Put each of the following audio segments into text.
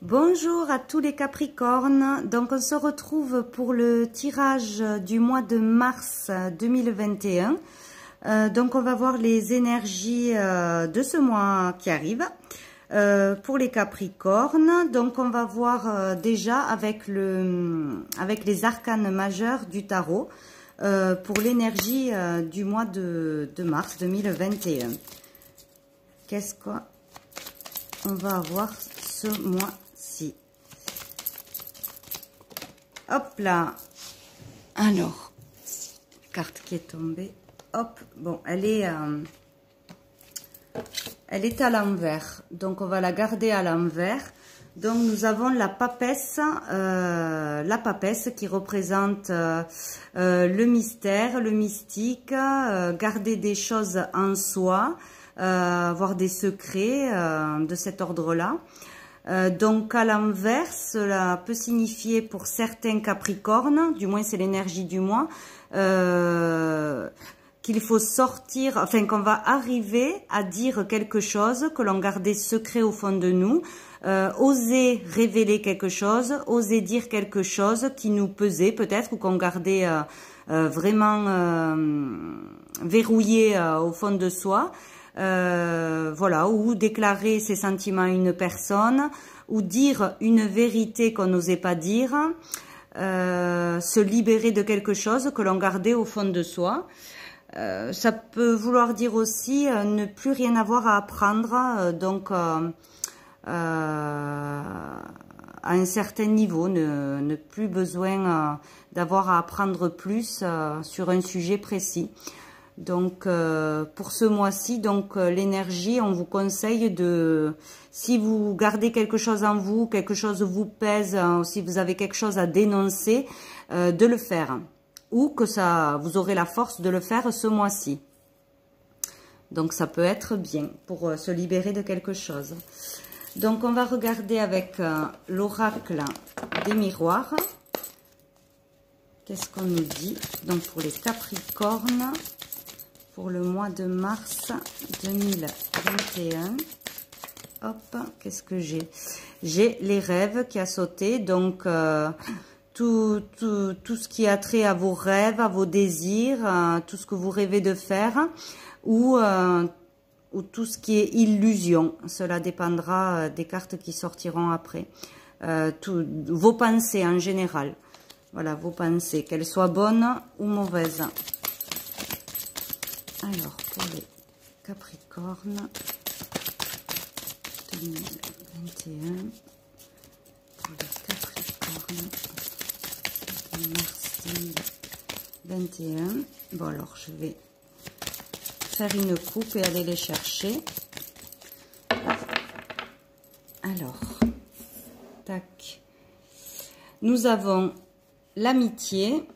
Bonjour à tous les Capricornes, donc on se retrouve pour le tirage du mois de mars 2021. Donc on va voir les énergies de ce mois qui arrive pour les Capricornes. Donc on va voir déjà avec les arcanes majeurs du tarot pour l'énergie du mois de mars 2021. Qu'est-ce qu'on va avoir ce mois-ci? Hop là. Alors, carte qui est tombée. Hop, bon, elle est à l'envers. Donc, on va la garder à l'envers. Donc, nous avons la papesse qui représente le mystère, le mystique, garder des choses en soi, avoir des secrets de cet ordre-là. Donc à l'inverse, cela peut signifier pour certains Capricornes, du moins c'est l'énergie du mois, qu'il faut sortir, enfin qu'on va arriver à dire quelque chose que l'on gardait secret au fond de nous, oser révéler quelque chose, oser dire quelque chose qui nous pesait peut-être ou qu'on gardait vraiment verrouillé au fond de soi. Voilà, ou déclarer ses sentiments à une personne, ou dire une vérité qu'on n'osait pas dire, se libérer de quelque chose que l'on gardait au fond de soi. Ça peut vouloir dire aussi ne plus rien avoir à apprendre, donc à un certain niveau, ne plus besoin d'avoir à apprendre plus sur un sujet précis. Donc pour ce mois-ci, donc l'énergie, on vous conseille de, si vous gardez quelque chose en vous, quelque chose vous pèse, si vous avez quelque chose à dénoncer, de le faire, ou que ça, vous aurez la force de le faire ce mois-ci. Donc ça peut être bien pour se libérer de quelque chose. Donc on va regarder avec l'oracle des miroirs. Qu'est-ce qu'on nous dit donc pour les Capricornes pour le mois de mars 2021. Hop, qu'est-ce que j'ai? J'ai les rêves qui a sauté, donc tout ce qui a trait à vos rêves, à vos désirs, tout ce que vous rêvez de faire, ou tout ce qui est illusion. Cela dépendra des cartes qui sortiront après. Vos pensées en général. Voilà, vos pensées, qu'elles soient bonnes ou mauvaises. Alors, pour les Capricornes 2021, pour les Capricornes de mars 2021, bon alors je vais faire une coupe et aller les chercher. Alors, tac, nous avons l'amitié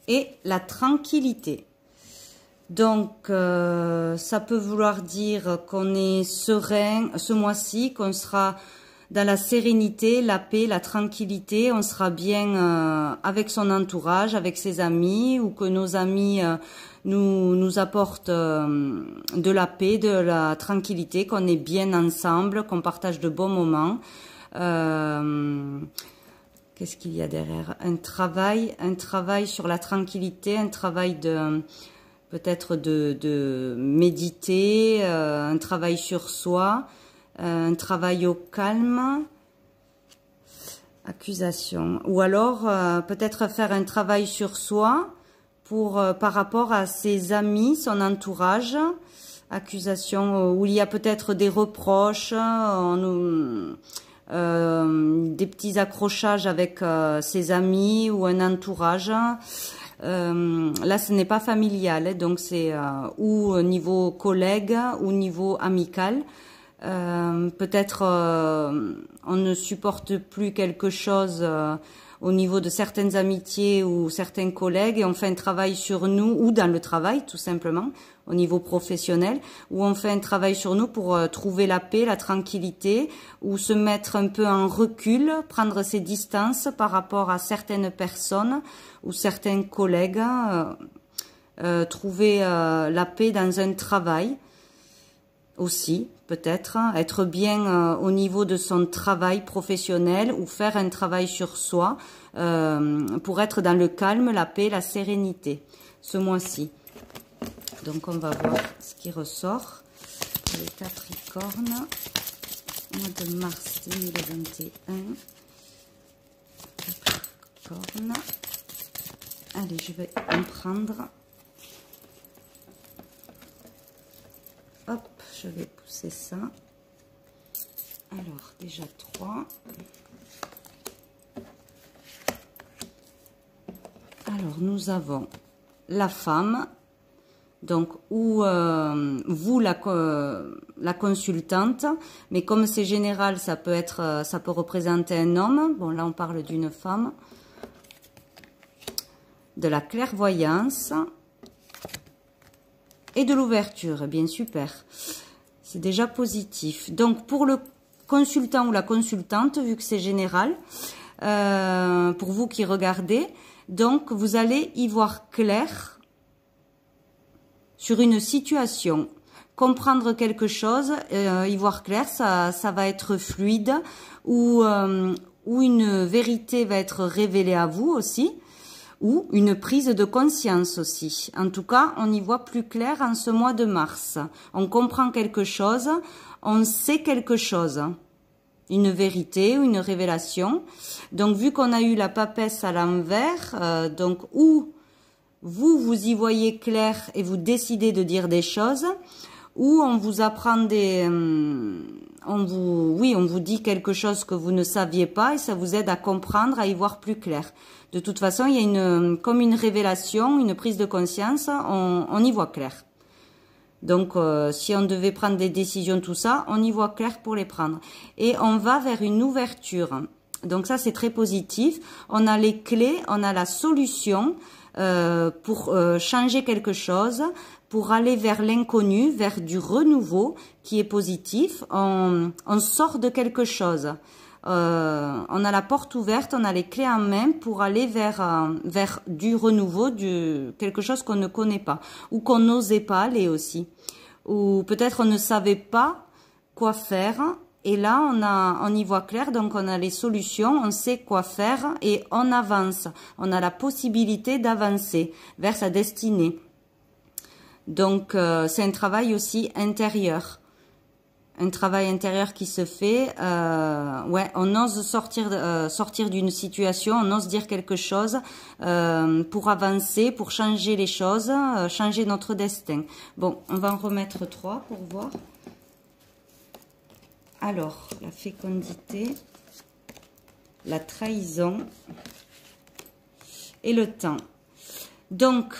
et la tranquillité. Donc, ça peut vouloir dire qu'on est serein ce mois-ci, qu'on sera dans la sérénité, la paix, la tranquillité. On sera bien avec son entourage, avec ses amis, ou que nos amis nous apportent de la paix, de la tranquillité, qu'on est bien ensemble, qu'on partage de bons moments. Qu'est-ce qu'il y a derrière? Un travail sur la tranquillité, un travail peut-être de méditer, un travail sur soi, un travail au calme, accusation. Ou alors peut-être faire un travail sur soi par rapport à ses amis, son entourage, accusation où il y a peut-être des reproches, des petits accrochages avec ses amis ou un entourage. Là, ce n'est pas familial, hein, donc c'est ou au niveau collègue ou niveau amical. Peut-être on ne supporte plus quelque chose au niveau de certaines amitiés ou certains collègues et on fait un travail sur nous, ou dans le travail tout simplement, au niveau professionnel, où on fait un travail sur nous pour trouver la paix, la tranquillité, ou se mettre un peu en recul, prendre ses distances par rapport à certaines personnes ou certains collègues, trouver la paix dans un travail. aussi, peut-être, être bien au niveau de son travail professionnel ou faire un travail sur soi pour être dans le calme, la paix, la sérénité ce mois-ci. Donc on va voir ce qui ressort. Les Capricornes, mois de mars 2021. Capricorne. Allez, je vais en prendre. Hop, je vais pousser ça. Alors, déjà 3. Alors, nous avons la femme, donc, ou vous, la consultante, mais comme c'est général, ça peut représenter un homme. Bon, là, on parle d'une femme. De la clairvoyance. Et de l'ouverture, bien super. C'est déjà positif. Donc, pour le consultant ou la consultante, vu que c'est général, pour vous qui regardez, donc, vous allez y voir clair sur une situation. Comprendre quelque chose, y voir clair, ça va être fluide, ou une vérité va être révélée à vous aussi, ou une prise de conscience aussi. En tout cas, on y voit plus clair en ce mois de mars. On comprend quelque chose, on sait quelque chose. Une vérité ou une révélation. Donc, vu qu'on a eu la papesse à l'envers, donc, où vous y voyez clair et vous décidez de dire des choses, ou on vous apprend on vous dit quelque chose que vous ne saviez pas et ça vous aide à comprendre, à y voir plus clair. De toute façon, il y a comme une révélation, une prise de conscience, on y voit clair. Donc, si on devait prendre des décisions, tout ça, on y voit clair pour les prendre. Et on va vers une ouverture. Donc ça, c'est très positif. On a les clés, on a la solution pour changer quelque chose, pour aller vers l'inconnu, vers du renouveau qui est positif. On sort de quelque chose. On a la porte ouverte, on a les clés en main pour aller vers du renouveau, quelque chose qu'on ne connaît pas ou qu'on n'osait pas aller aussi. Ou peut-être on ne savait pas quoi faire et là on y voit clair, donc on a les solutions, on sait quoi faire et on avance. On a la possibilité d'avancer vers sa destinée. Donc c'est un travail aussi intérieur. Un travail intérieur qui se fait, ouais, on ose sortir d'une situation, on ose dire quelque chose pour avancer, pour changer les choses, changer notre destin. Bon, on va en remettre 3 pour voir. Alors, la fécondité, la trahison et le temps. Donc,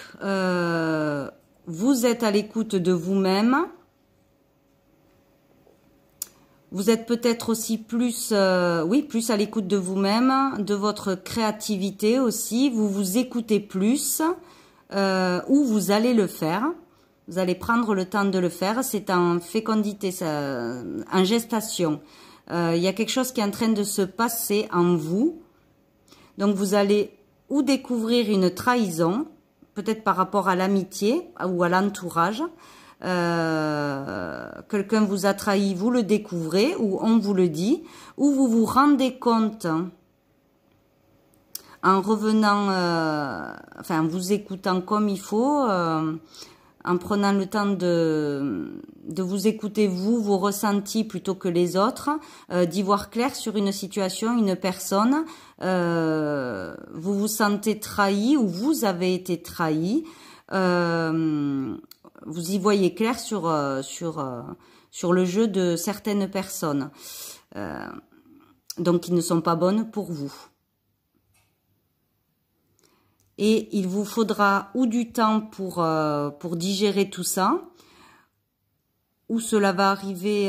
vous êtes à l'écoute de vous-même. Vous êtes peut-être aussi plus à l'écoute de vous-même, de votre créativité aussi. Vous vous écoutez plus ou vous allez le faire. Vous allez prendre le temps de le faire. C'est en fécondité, en gestation. Il y a quelque chose qui est en train de se passer en vous. Donc vous allez ou découvrir une trahison, peut-être par rapport à l'amitié ou à l'entourage. Quelqu'un vous a trahi, vous le découvrez ou on vous le dit, ou vous vous rendez compte en revenant, en vous écoutant comme il faut, en prenant le temps de vous écouter vos ressentis plutôt que les autres, d'y voir clair sur une situation, une personne, vous vous sentez trahi ou vous avez été trahi, vous y voyez clair sur le jeu de certaines personnes, donc qui ne sont pas bonnes pour vous. Et il vous faudra ou du temps pour digérer tout ça, ou cela va arriver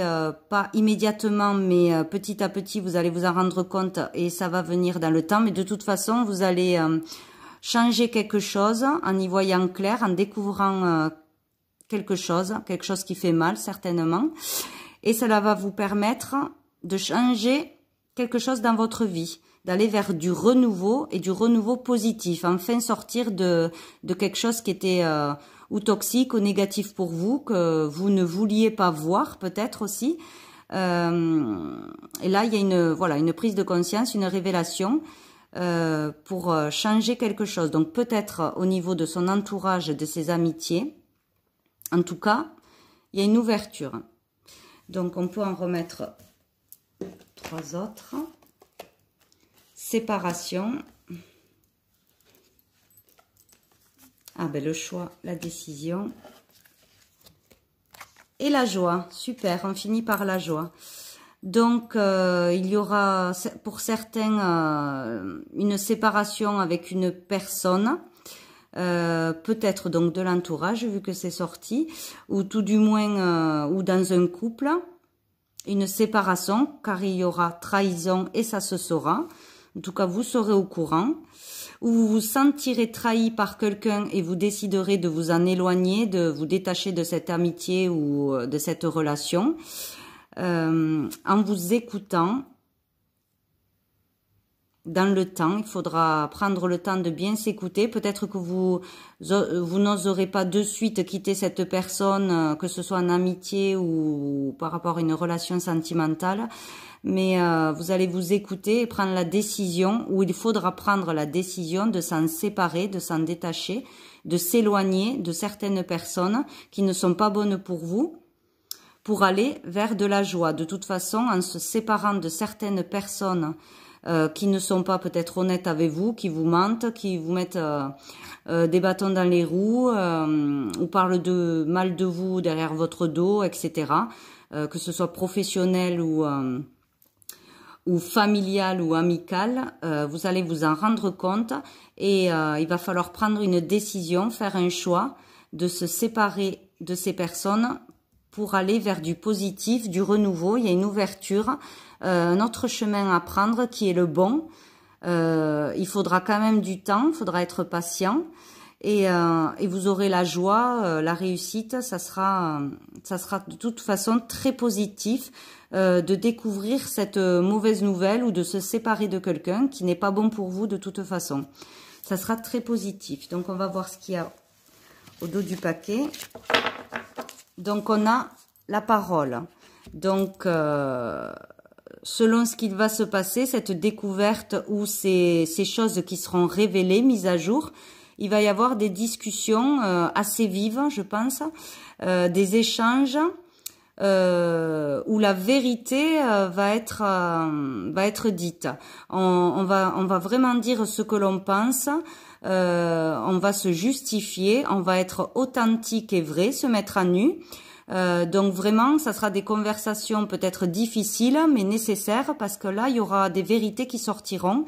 pas immédiatement, mais petit à petit vous allez vous en rendre compte et ça va venir dans le temps. Mais de toute façon, vous allez changer quelque chose en y voyant clair, en découvrant quelque chose qui fait mal certainement, et cela va vous permettre de changer quelque chose dans votre vie, d'aller vers du renouveau et du renouveau positif, enfin sortir de quelque chose qui était ou toxiques ou négatifs pour vous, que vous ne vouliez pas voir peut-être aussi. Et là, il y a une prise de conscience, une révélation pour changer quelque chose. Donc peut-être au niveau de son entourage, de ses amitiés. En tout cas, il y a une ouverture. Donc on peut en remettre 3 autres. Séparation. Ah ben le choix, la décision. Et la joie. Super, on finit par la joie. Donc il y aura pour certains une séparation avec une personne. Peut-être donc de l'entourage vu que c'est sorti, ou tout du moins ou dans un couple, une séparation car il y aura trahison et ça se saura. En tout cas vous serez au courant, ou vous vous sentirez trahi par quelqu'un et vous déciderez de vous en éloigner, de vous détacher de cette amitié ou de cette relation en vous écoutant. Dans le temps, il faudra prendre le temps de bien s'écouter. Peut-être que vous n'oserez pas de suite quitter cette personne, que ce soit en amitié ou par rapport à une relation sentimentale. Mais vous allez vous écouter et prendre la décision, ou il faudra prendre la décision de s'en séparer, de s'en détacher, de s'éloigner de certaines personnes qui ne sont pas bonnes pour vous, pour aller vers de la joie. De toute façon, en se séparant de certaines personnes qui ne sont pas peut-être honnêtes avec vous, qui vous mentent, qui vous mettent des bâtons dans les roues, ou parlent de mal de vous derrière votre dos, etc. Que ce soit professionnel ou familial ou amical, vous allez vous en rendre compte et il va falloir prendre une décision, faire un choix de se séparer de ces personnes pour aller vers du positif, du renouveau. Il y a une ouverture, un autre chemin à prendre qui est le bon. Il faudra quand même du temps, il faudra être patient et vous aurez la joie, la réussite. Ça sera de toute façon très positif de découvrir cette mauvaise nouvelle ou de se séparer de quelqu'un qui n'est pas bon pour vous de toute façon. Ça sera très positif. Donc on va voir ce qu'il y a au dos du paquet. Donc on a la parole. Donc selon ce qu'il va se passer, cette découverte ou ces choses qui seront révélées, mises à jour, il va y avoir des discussions assez vives, je pense, des échanges où la vérité va être dite. On va vraiment dire ce que l'on pense. On va se justifier, on va être authentique et vrai, se mettre à nu. Donc vraiment, ça sera des conversations peut-être difficiles, mais nécessaires, parce que là, il y aura des vérités qui sortiront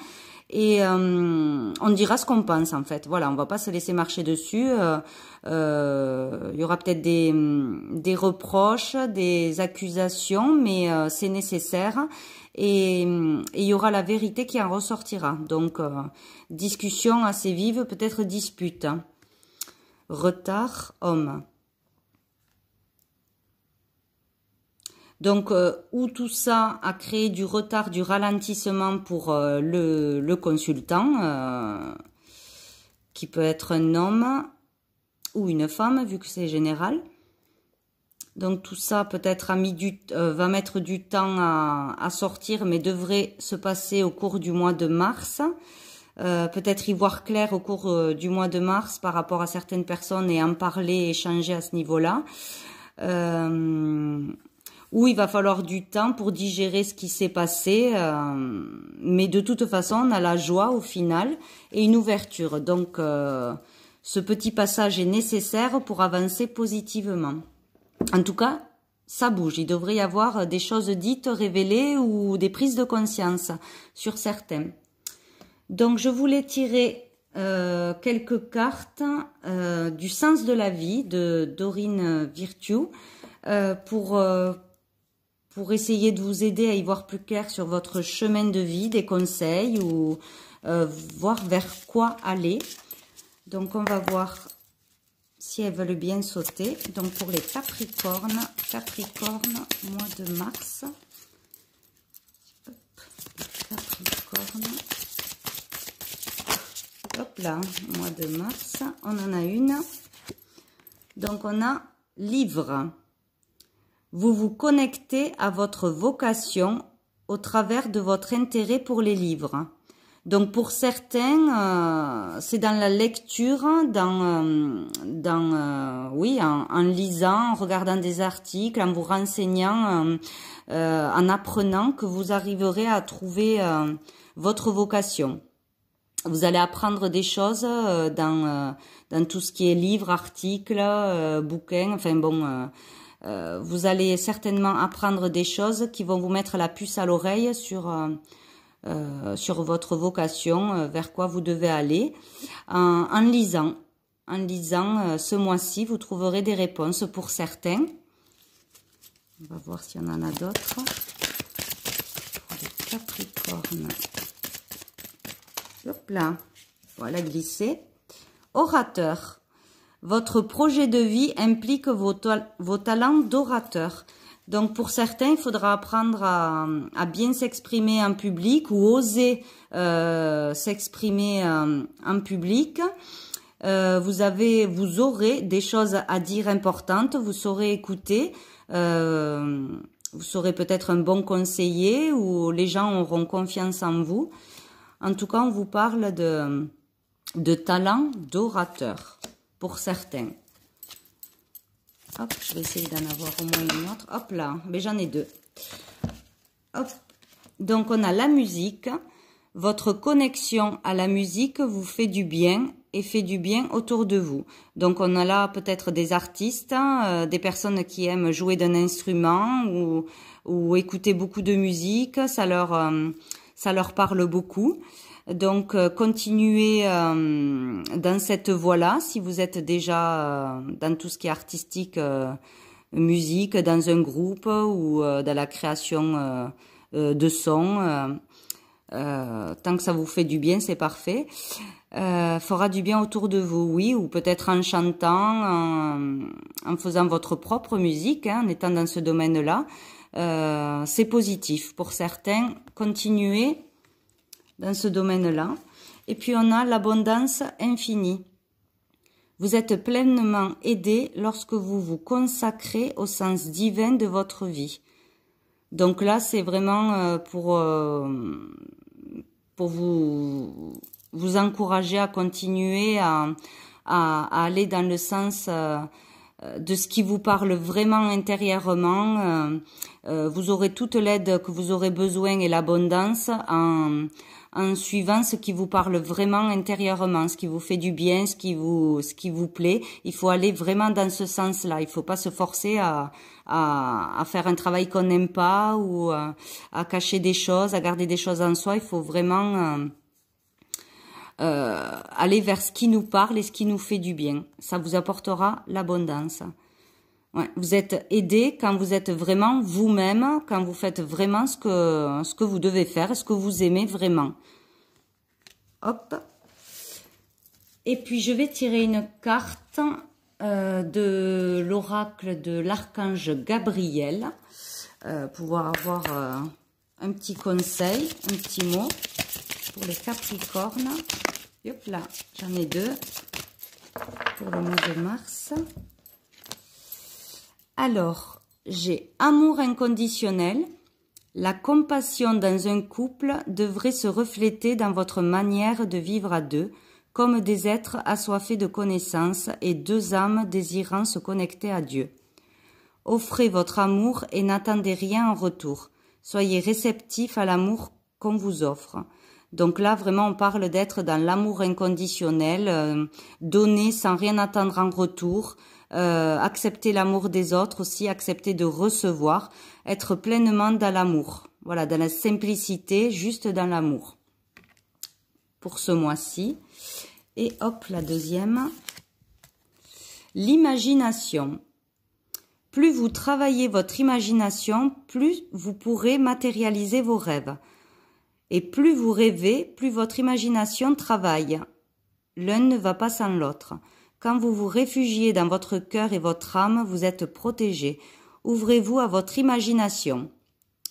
et on dira ce qu'on pense en fait. Voilà, on va pas se laisser marcher dessus. Il y aura peut-être des reproches, des accusations, mais c'est nécessaire. Et il y aura la vérité qui en ressortira. Donc, discussion assez vive, peut-être dispute. Retard, homme. Donc, où tout ça a créé du retard, du ralentissement pour le consultant, qui peut être un homme ou une femme, vu que c'est général. Donc tout ça peut-être va mettre du temps à sortir, mais devrait se passer au cours du mois de mars. Peut-être y voir clair au cours du mois de mars par rapport à certaines personnes et en parler, échanger à ce niveau-là. Où il va falloir du temps pour digérer ce qui s'est passé. Mais de toute façon, on a la joie au final et une ouverture. Donc ce petit passage est nécessaire pour avancer positivement. En tout cas, ça bouge. Il devrait y avoir des choses dites, révélées ou des prises de conscience sur certains. Donc, je voulais tirer quelques cartes du sens de la vie de Dorine Virtue pour essayer de vous aider à y voir plus clair sur votre chemin de vie, des conseils ou voir vers quoi aller. Donc, on va voir si elles veulent bien sauter. Donc pour les Capricornes, mois de mars. Hop, Capricorne. Hop là, mois de mars. On en a une. Donc on a livre. Vous vous connectez à votre vocation au travers de votre intérêt pour les livres. Donc pour certains, c'est dans la lecture, oui, en lisant, en regardant des articles, en vous renseignant, en apprenant que vous arriverez à trouver votre vocation. Vous allez apprendre des choses dans tout ce qui est livres, articles, bouquins, enfin bon, vous allez certainement apprendre des choses qui vont vous mettre la puce à l'oreille sur votre vocation, vers quoi vous devez aller. En lisant ce mois-ci, vous trouverez des réponses pour certains. On va voir s'il y en a d'autres. Pour les Capricornes. Hop là, voilà glissé. Orateur. Votre projet de vie implique vos talents d'orateur. Donc pour certains, il faudra apprendre à bien s'exprimer en public ou oser s'exprimer en public. Vous aurez des choses à dire importantes, vous saurez écouter, vous serez peut-être un bon conseiller ou les gens auront confiance en vous. En tout cas, on vous parle de talent d'orateur pour certains. Hop, je vais essayer d'en avoir au moins une autre. Hop là, mais j'en ai deux. Hop. Donc, on a la musique. Votre connexion à la musique vous fait du bien et fait du bien autour de vous. Donc, on a là peut-être des artistes, des personnes qui aiment jouer d'un instrument ou écouter beaucoup de musique. Ça leur parle beaucoup. Donc, continuez dans cette voie-là, si vous êtes déjà dans tout ce qui est artistique, musique, dans un groupe ou dans la création de sons. Tant que ça vous fait du bien, c'est parfait. Fera du bien autour de vous, oui, ou peut-être en chantant, en faisant votre propre musique, en étant dans ce domaine-là. C'est positif. Pour certains, continuez dans ce domaine-là. Et puis on a l'abondance infinie. Vous êtes pleinement aidé lorsque vous vous consacrez au sens divin de votre vie. Donc là, c'est vraiment pour vous encourager à continuer à aller dans le sens de ce qui vous parle vraiment intérieurement. Vous aurez toute l'aide que vous aurez besoin et l'abondance en suivant ce qui vous parle vraiment intérieurement, ce qui vous fait du bien, ce qui vous plaît. Il faut aller vraiment dans ce sens-là. Il faut pas se forcer à faire un travail qu'on n'aime pas ou à cacher des choses, à garder des choses en soi. Il faut vraiment aller vers ce qui nous parle et ce qui nous fait du bien. Ça vous apportera l'abondance. Ouais, vous êtes aidé quand vous êtes vraiment vous-même, quand vous faites vraiment ce que vous devez faire, ce que vous aimez vraiment. Hop. Et puis je vais tirer une carte de l'oracle de l'archange Gabriel, pouvoir avoir un petit conseil, un petit mot pour les Capricornes. Hop là, j'en ai deux pour le mois de mars. Alors, j'ai amour inconditionnel. La compassion dans un couple devrait se refléter dans votre manière de vivre à deux, comme des êtres assoiffés de connaissances et deux âmes désirant se connecter à Dieu. Offrez votre amour et n'attendez rien en retour. Soyez réceptifs à l'amour qu'on vous offre. Donc là, vraiment, on parle d'être dans l'amour inconditionnel, donner sans rien attendre en retour, accepter l'amour des autres aussi, accepter de recevoir, être pleinement dans l'amour. Voilà, dans la simplicité, juste dans l'amour. Pour ce mois-ci. Et hop, la deuxième. L'imagination. Plus vous travaillez votre imagination, plus vous pourrez matérialiser vos rêves. Et plus vous rêvez, plus votre imagination travaille. L'un ne va pas sans l'autre. Quand vous vous réfugiez dans votre cœur et votre âme, vous êtes protégé. Ouvrez-vous à votre imagination.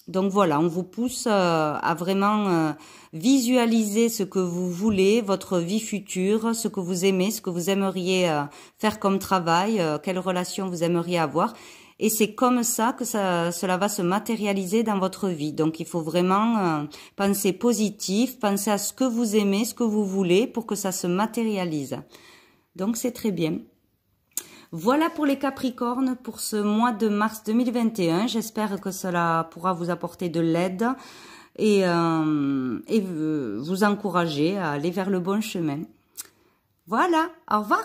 Donc voilà, on vous pousse à vraiment visualiser ce que vous voulez, votre vie future, ce que vous aimez, ce que vous aimeriez faire comme travail, quelle relation vous aimeriez avoir. Et c'est comme ça que cela va se matérialiser dans votre vie. Donc il faut vraiment penser positif, penser à ce que vous aimez, ce que vous voulez pour que ça se matérialise. Donc c'est très bien. Voilà pour les Capricornes pour ce mois de mars 2021. J'espère que cela pourra vous apporter de l'aide et vous encourager à aller vers le bon chemin. Voilà, au revoir.